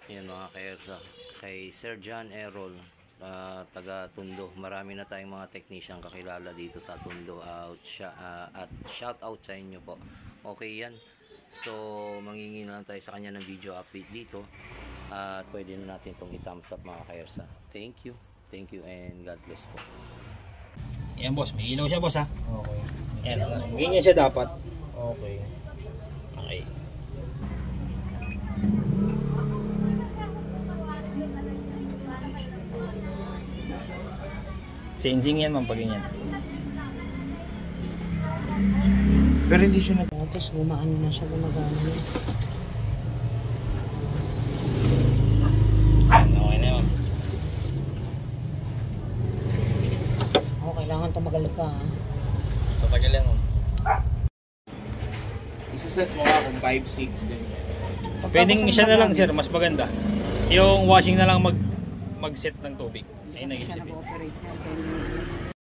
Yan mga kaersa, kay Sir John Errol, taga Tondo. Marami na tayong mga technician kakilala dito sa Tondo. At shout out sa inyo po. Okay yan. So mangingi na lang tayo sa kanya ng video update dito. At pwede na natin itong i-thumbs up mga kaersa. Thank you. Thank you and God bless po. Yan boss, may ilaw siya boss ha. Okay. Yan, ganyan siya dapat. Okay. Okay. Changing yan man pag ganyan. Pero hindi siya nag... Tapos gumaano na siya, gumagana na. Okay na yun. Oo, kailangan tumagal ka ha. Tatagal yan. Isa-set mo nga kung 5-6 ganyan. Pwedeng siya na lang sir, mas maganda. Yung washing na lang mag-set ng tubig. Ayun na Kasi siya isipin. nag-operate niya.